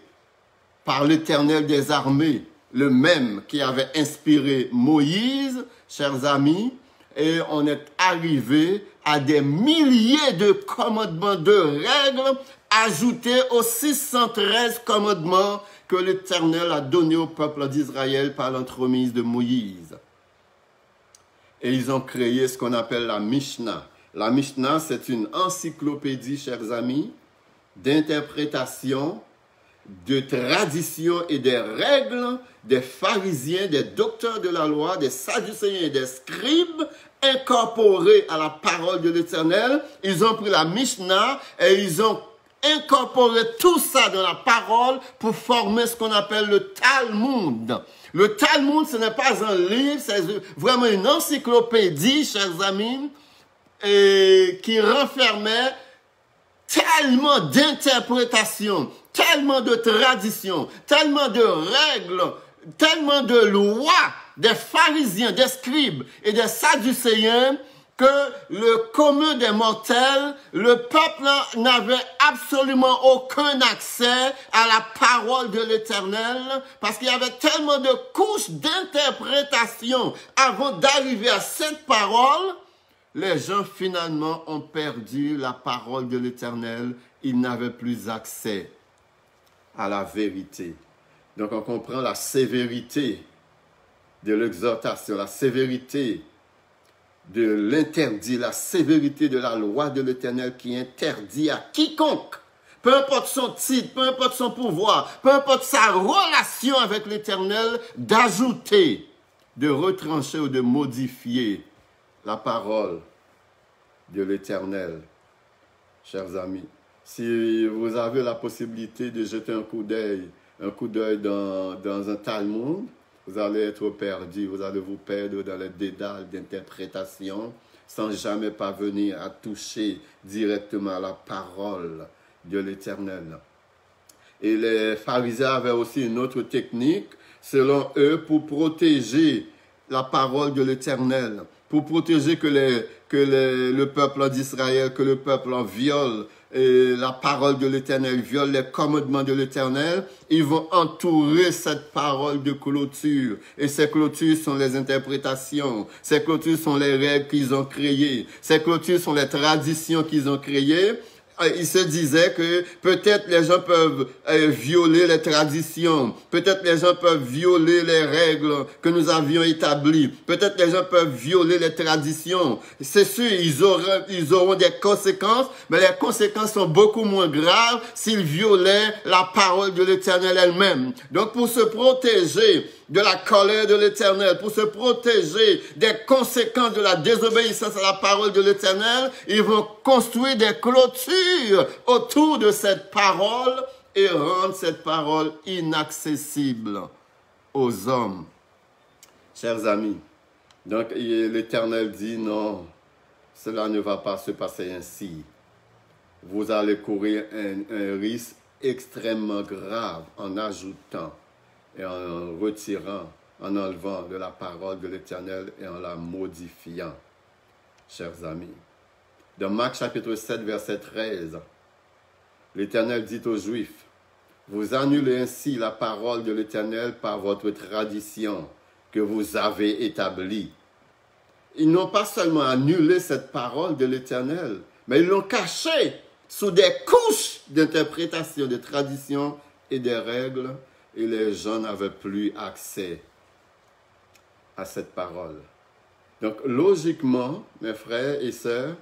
par l'Éternel des armées, le même qui avait inspiré Moïse, chers amis, et on est arrivé à des milliers de commandements, de règles ajoutés aux 613 commandements que l'Éternel a donnés au peuple d'Israël par l'entremise de Moïse. Et ils ont créé ce qu'on appelle la Mishnah. La Mishnah, c'est une encyclopédie, chers amis, d'interprétation, de traditions et des règles des pharisiens, des docteurs de la loi, des sadducéens et des scribes incorporés à la parole de l'Éternel. Ils ont pris la Mishnah et ils ont incorporé tout ça dans la parole pour former ce qu'on appelle le Talmud. Le Talmud, ce n'est pas un livre, c'est vraiment une encyclopédie, chers amis, qui renfermait tellement d'interprétations, tellement de traditions, tellement de règles, tellement de lois des pharisiens, des scribes et des sadducéens que le commun des mortels, le peuple n'avait absolument aucun accès à la parole de l'Éternel parce qu'il y avait tellement de couches d'interprétation avant d'arriver à cette parole. Les gens finalement ont perdu la parole de l'Éternel. Ils n'avaient plus accès à la vérité. Donc on comprend la sévérité de l'exhortation, la sévérité de l'interdit, la sévérité de la loi de l'Éternel qui interdit à quiconque, peu importe son titre, peu importe son pouvoir, peu importe sa relation avec l'Éternel, d'ajouter, de retrancher ou de modifier la parole de l'Éternel. Chers amis, si vous avez la possibilité de jeter un coup d'œil dans un Talmud, vous allez être perdu, vous allez vous perdre dans les dédales d'interprétation sans jamais parvenir à toucher directement la parole de l'Éternel. Et les pharisiens avaient aussi une autre technique, selon eux, pour protéger la parole de l'Éternel, pour protéger que le peuple d'Israël, que le peuple en viole et la parole de l'Éternel, viole les commandements de l'Éternel, ils vont entourer cette parole de clôture. Et ces clôtures sont les interprétations, ces clôtures sont les règles qu'ils ont créées, ces clôtures sont les traditions qu'ils ont créées. Il se disait que peut-être les gens peuvent violer les traditions, peut-être les gens peuvent violer les règles que nous avions établies, peut-être les gens peuvent violer les traditions. C'est sûr, ils auront des conséquences, mais les conséquences sont beaucoup moins graves s'ils violaient la parole de l'Éternel elle-même. Donc pour se protéger de la colère de l'Éternel, pour se protéger des conséquences de la désobéissance à la parole de l'Éternel, ils vont construire des clôtures autour de cette parole et rendre cette parole inaccessible aux hommes. Chers amis, donc l'Éternel dit non, cela ne va pas se passer ainsi. Vous allez courir un risque extrêmement grave en ajoutant et en retirant, en enlevant de la parole de l'Éternel et en la modifiant, chers amis. Dans Marc chapitre 7, verset 13, l'Éternel dit aux Juifs, « Vous annulez ainsi la parole de l'Éternel par votre tradition que vous avez établie. » Ils n'ont pas seulement annulé cette parole de l'Éternel, mais ils l'ont cachée sous des couches d'interprétation, de traditions et des règles, et les gens n'avaient plus accès à cette parole. Donc, logiquement, mes frères et sœurs,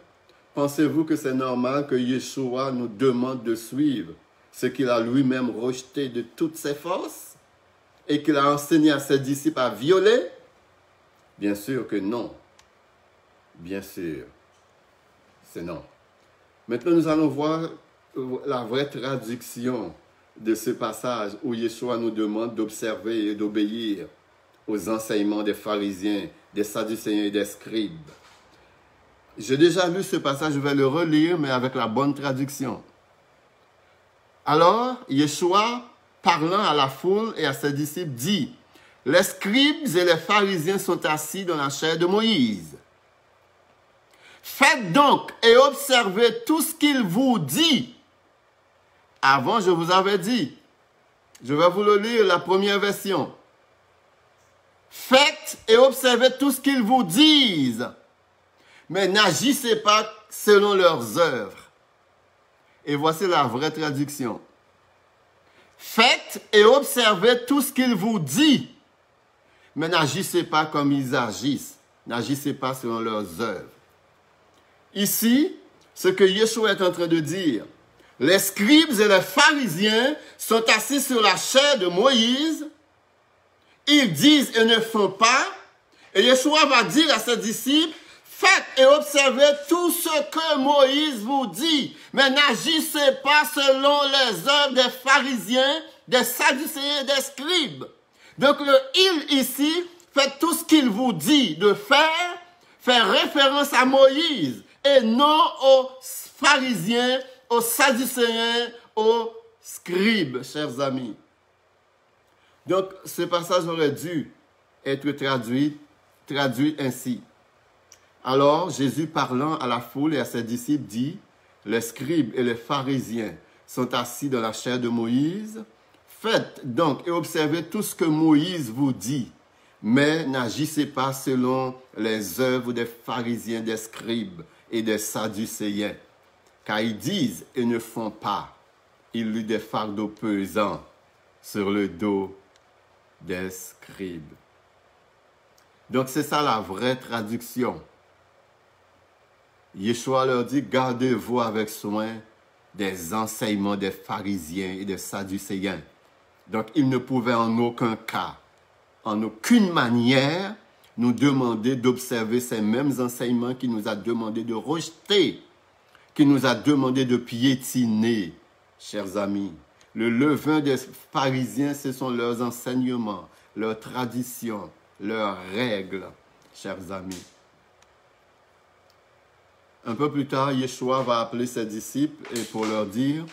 pensez-vous que c'est normal que Yeshua nous demande de suivre ce qu'il a lui-même rejeté de toutes ses forces et qu'il a enseigné à ses disciples à violer? Bien sûr que non. Bien sûr, c'est non. Maintenant, nous allons voir la vraie traduction de ce passage où Yeshua nous demande d'observer et d'obéir aux enseignements des pharisiens, des sadducéens et des scribes. J'ai déjà lu ce passage, je vais le relire, mais avec la bonne traduction. Alors, Yeshua, parlant à la foule et à ses disciples, dit, « Les scribes et les pharisiens sont assis dans la chair de Moïse. Faites donc et observez tout ce qu'il vous dit. » Avant, je vous avais dit, je vais vous le lire, la première version. Faites et observez tout ce qu'ils vous disent, mais n'agissez pas selon leurs œuvres. Et voici la vraie traduction. Faites et observez tout ce qu'il vous dit, mais n'agissez pas comme ils agissent. N'agissez pas selon leurs œuvres. Ici, ce que Yeshua est en train de dire, les scribes et les pharisiens sont assis sur la chair de Moïse, ils disent et ne font pas, et Yeshua va dire à ses disciples, faites et observez tout ce que Moïse vous dit, mais n'agissez pas selon les œuvres des pharisiens, des sadducéens et des scribes. Donc le « il » ici, faites tout ce qu'il vous dit de faire, fait référence à Moïse et non aux pharisiens, aux sadducéens, aux scribes, chers amis. Donc ce passage aurait dû être traduit ainsi. Alors Jésus parlant à la foule et à ses disciples dit, les scribes et les pharisiens sont assis dans la chair de Moïse. Faites donc et observez tout ce que Moïse vous dit, mais n'agissez pas selon les œuvres des pharisiens, des scribes et des sadducéens, car ils disent et ne font pas. Ils lient des fardeaux pesants sur le dos des scribes. Donc c'est ça la vraie traduction. Yeshua leur dit, gardez-vous avec soin des enseignements des pharisiens et des sadducéens. Donc, il ne pouvait en aucun cas, en aucune manière, nous demander d'observer ces mêmes enseignements qu'il nous a demandé de rejeter, qu'il nous a demandé de piétiner, chers amis. Le levain des pharisiens, ce sont leurs enseignements, leurs traditions, leurs règles, chers amis. Un peu plus tard, Yeshua va appeler ses disciples et pour leur dire,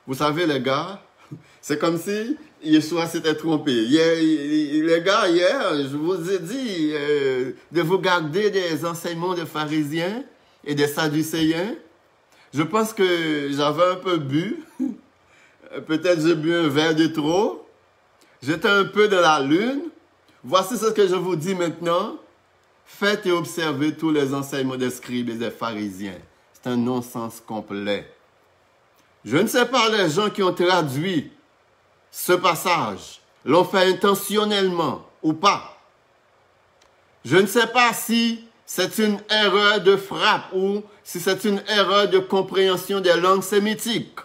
vous savez les gars, c'est comme si Yeshua s'était trompé. Les gars, hier, je vous ai dit de vous garder des enseignements des pharisiens et des sadducéens. Je pense que j'avais un peu bu. Peut-être j'ai bu un verre de trop. J'étais un peu dans la lune. Voici ce que je vous dis maintenant. Faites et observez tous les enseignements des scribes et des pharisiens. C'est un non-sens complet. Je ne sais pas les gens qui ont traduit ce passage, l'ont fait intentionnellement ou pas. Je ne sais pas si c'est une erreur de frappe ou si c'est une erreur de compréhension des langues sémitiques.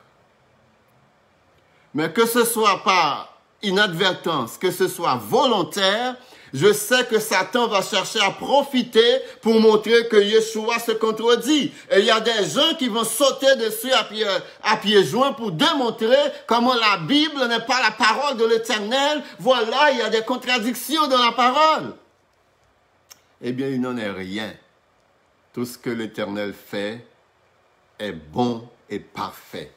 Mais que ce soit par inadvertance, que ce soit volontaire, je sais que Satan va chercher à profiter pour montrer que Yeshua se contredit. Et il y a des gens qui vont sauter dessus à pieds joints pour démontrer comment la Bible n'est pas la parole de l'Éternel. Voilà, il y a des contradictions dans la parole. Eh bien, il n'en est rien. Tout ce que l'Éternel fait est bon et parfait.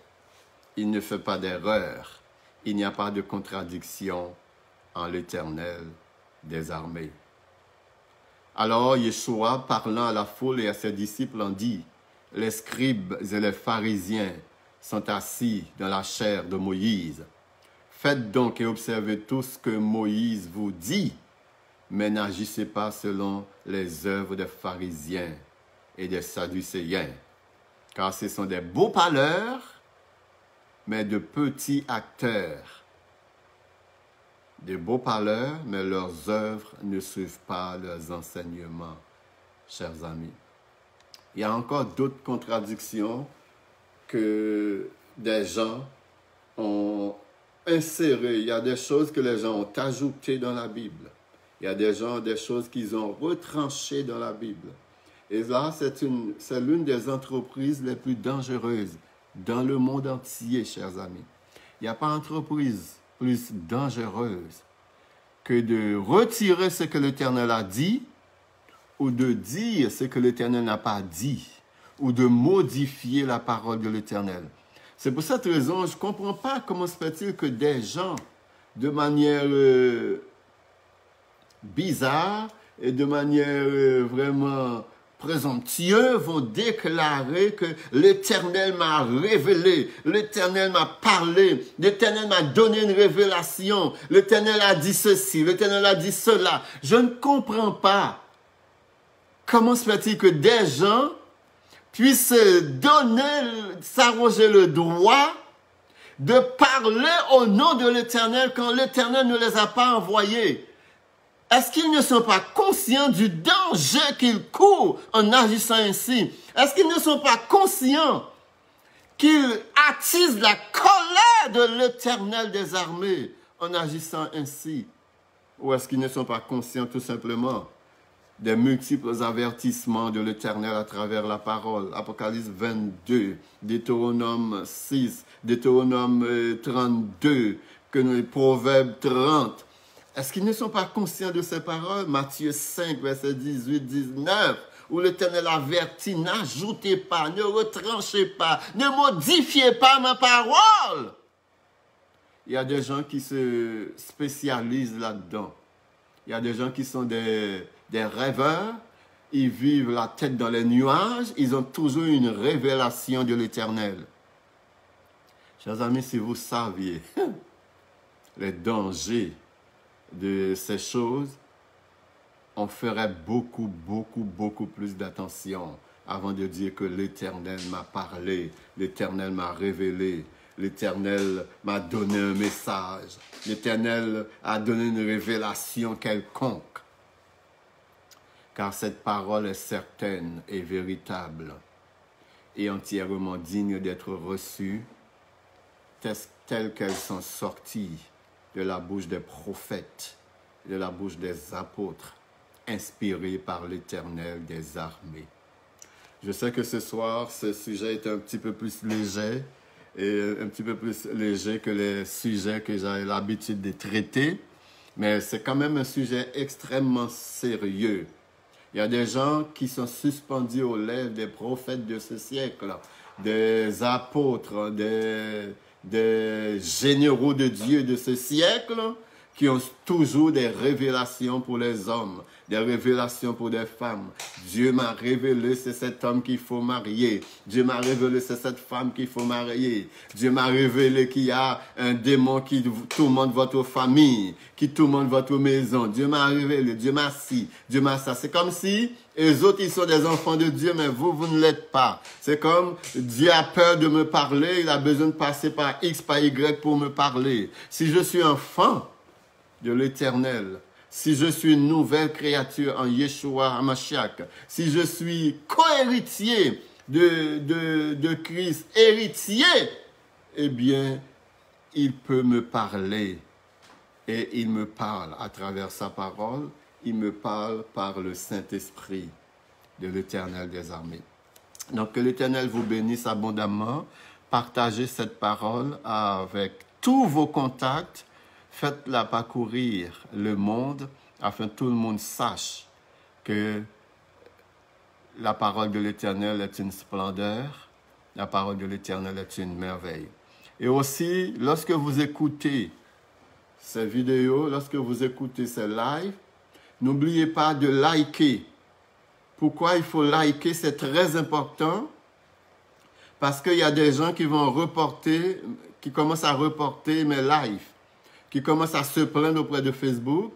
Il ne fait pas d'erreur. Il n'y a pas de contradiction en l'Éternel des armées. Alors Yeshua, parlant à la foule et à ses disciples, en dit, les scribes et les pharisiens sont assis dans la chair de Moïse. Faites donc et observez tout ce que Moïse vous dit, mais n'agissez pas selon les œuvres des pharisiens et des sadducéens, car ce sont des beaux parleurs, mais de petits acteurs. Des beaux parleurs, mais leurs œuvres ne suivent pas leurs enseignements, chers amis. Il y a encore d'autres contradictions que des gens ont insérées. Il y a des choses que les gens ont ajoutées dans la Bible. Il y a des choses qu'ils ont retranchées dans la Bible. Et là, c'est l'une des entreprises les plus dangereuses dans le monde entier, chers amis. Il n'y a pas d'entreprise plus dangereuse que de retirer ce que l'Éternel a dit ou de dire ce que l'Éternel n'a pas dit ou de modifier la parole de l'Éternel. C'est pour cette raison, je ne comprends pas comment se fait-il que des gens, de manière bizarre et de manière vraiment présomptueux, vont déclarer que l'Éternel m'a révélé, l'Éternel m'a parlé, l'Éternel m'a donné une révélation, l'Éternel a dit ceci, l'Éternel a dit cela. Je ne comprends pas comment se fait-il que des gens puisse s'arroger le droit de parler au nom de l'Éternel quand l'Éternel ne les a pas envoyés? Est-ce qu'ils ne sont pas conscients du danger qu'ils courent en agissant ainsi? Est-ce qu'ils ne sont pas conscients qu'ils attisent la colère de l'Éternel des armées en agissant ainsi? Ou est-ce qu'ils ne sont pas conscients tout simplement des multiples avertissements de l'Éternel à travers la parole? Apocalypse 22, Deutéronome 6, Deutéronome 32, Proverbes 30. Est-ce qu'ils ne sont pas conscients de ces paroles? Matthieu 5, verset 18, 19, où l'Éternel avertit, n'ajoutez pas, ne retranchez pas, ne modifiez pas ma parole. Il y a des gens qui se spécialisent là-dedans. Il y a des gens qui sont des rêveurs. Ils vivent la tête dans les nuages. Ils ont toujours une révélation de l'Éternel. Chers amis, si vous saviez les dangers de ces choses, on ferait beaucoup plus d'attention avant de dire que l'Éternel m'a parlé, l'Éternel m'a révélé, l'Éternel m'a donné un message, l'Éternel a donné une révélation quelconque. Car cette parole est certaine et véritable et entièrement digne d'être reçue telles qu'elles sont sorties de la bouche des prophètes, de la bouche des apôtres, inspirés par l'Éternel des armées. Je sais que ce soir, ce sujet est un petit peu plus léger, et un petit peu plus léger que les sujets que j'ai l'habitude de traiter, mais c'est quand même un sujet extrêmement sérieux. Il y a des gens qui sont suspendus aux lèvres des prophètes de ce siècle, des apôtres, des généraux de Dieu de ce siècle qui ont toujours des révélations pour les hommes, des révélations pour des femmes. Dieu m'a révélé, c'est cet homme qu'il faut marier. Dieu m'a révélé, c'est cette femme qu'il faut marier. Dieu m'a révélé qu'il y a un démon qui tourmente votre famille, qui tourmente votre maison. Dieu m'a révélé, Dieu m'a ci, Dieu m'a ça. C'est comme si les autres, ils sont des enfants de Dieu, mais vous ne l'êtes pas. C'est comme Dieu a peur de me parler, il a besoin de passer par X, par Y pour me parler. Si je suis enfant de l'Éternel, si je suis une nouvelle créature en Yeshua HaMashiach, si je suis co-héritier de Christ, héritier, eh bien, il peut me parler. Et il me parle à travers sa parole, il me parle par le Saint-Esprit de l'Éternel des armées. Donc, que l'Éternel vous bénisse abondamment. Partagez cette parole avec tous vos contacts. Faites-la parcourir le monde afin que tout le monde sache que la parole de l'Éternel est une splendeur, la parole de l'Éternel est une merveille. Et aussi, lorsque vous écoutez ces vidéos, lorsque vous écoutez ces lives, n'oubliez pas de liker. Pourquoi il faut liker? C'est très important parce qu'il y a des gens qui vont reporter, qui commencent à reporter mes lives, qui commencent à se plaindre auprès de Facebook.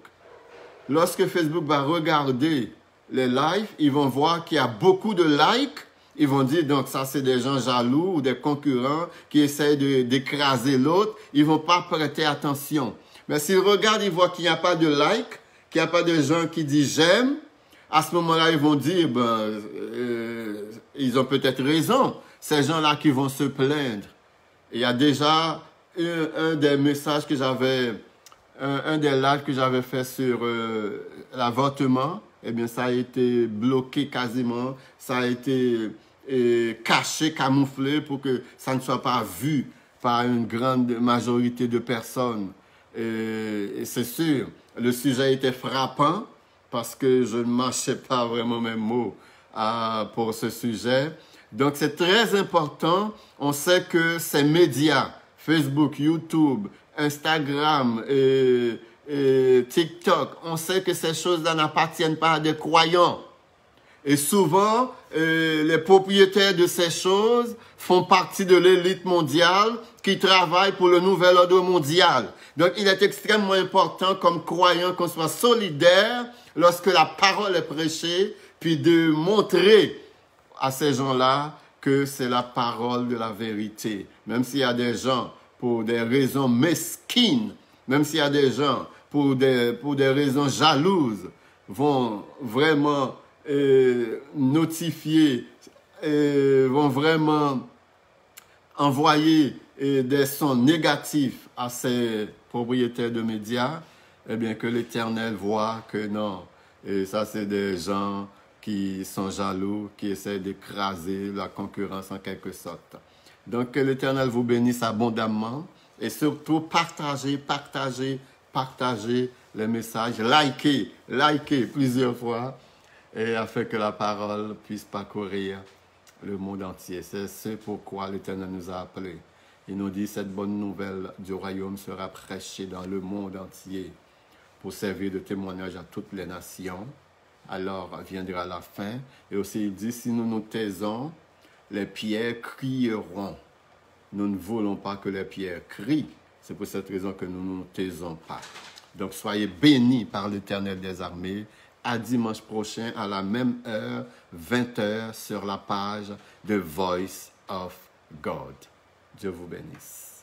Lorsque Facebook va regarder les lives, ils vont voir qu'il y a beaucoup de likes. Ils vont dire, donc ça c'est des gens jaloux ou des concurrents qui essayent d'écraser l'autre. Ils vont pas prêter attention. Mais s'ils regardent, ils voient qu'il n'y a pas de likes, qu'il n'y a pas de gens qui disent j'aime. À ce moment-là, ils vont dire, ils ont peut-être raison. Ces gens-là qui vont se plaindre. Il y a déjà un des messages que j'avais, un des lives que j'avais fait sur l'avortement, eh bien, ça a été bloqué quasiment, ça a été caché, camouflé pour que ça ne soit pas vu par une grande majorité de personnes. Et c'est sûr, le sujet était frappant parce que je ne mâchais pas vraiment mes mots pour ce sujet. Donc, c'est très important. On sait que ces médias, Facebook, YouTube, Instagram et TikTok, on sait que ces choses-là n'appartiennent pas à des croyants. Et souvent, les propriétaires de ces choses font partie de l'élite mondiale qui travaille pour le nouvel ordre mondial. Donc, il est extrêmement important comme croyant qu'on soit solidaire lorsque la parole est prêchée, puis de montrer à ces gens-là que c'est la parole de la vérité. Même s'il y a des gens, pour des raisons mesquines, même s'il y a des gens, pour des raisons jalouses, vont vraiment notifier, vont vraiment envoyer des sons négatifs à ces propriétaires de médias, eh bien que l'Éternel voit que non. Et ça, c'est des gens qui sont jaloux, qui essaient d'écraser la concurrence en quelque sorte. Donc, que l'Éternel vous bénisse abondamment et surtout partagez les messages, likez plusieurs fois et afin que la parole puisse parcourir le monde entier. C'est ce pourquoi l'Éternel nous a appelés. Il nous dit cette bonne nouvelle du royaume sera prêchée dans le monde entier pour servir de témoignage à toutes les nations. Alors viendra la fin. Et aussi il dit, si nous nous taisons, les pierres crieront. Nous ne voulons pas que les pierres crient. C'est pour cette raison que nous ne nous taisons pas. Donc soyez bénis par l'Éternel des armées. À dimanche prochain, à la même heure, 20h, sur la page de Voice of God. Dieu vous bénisse.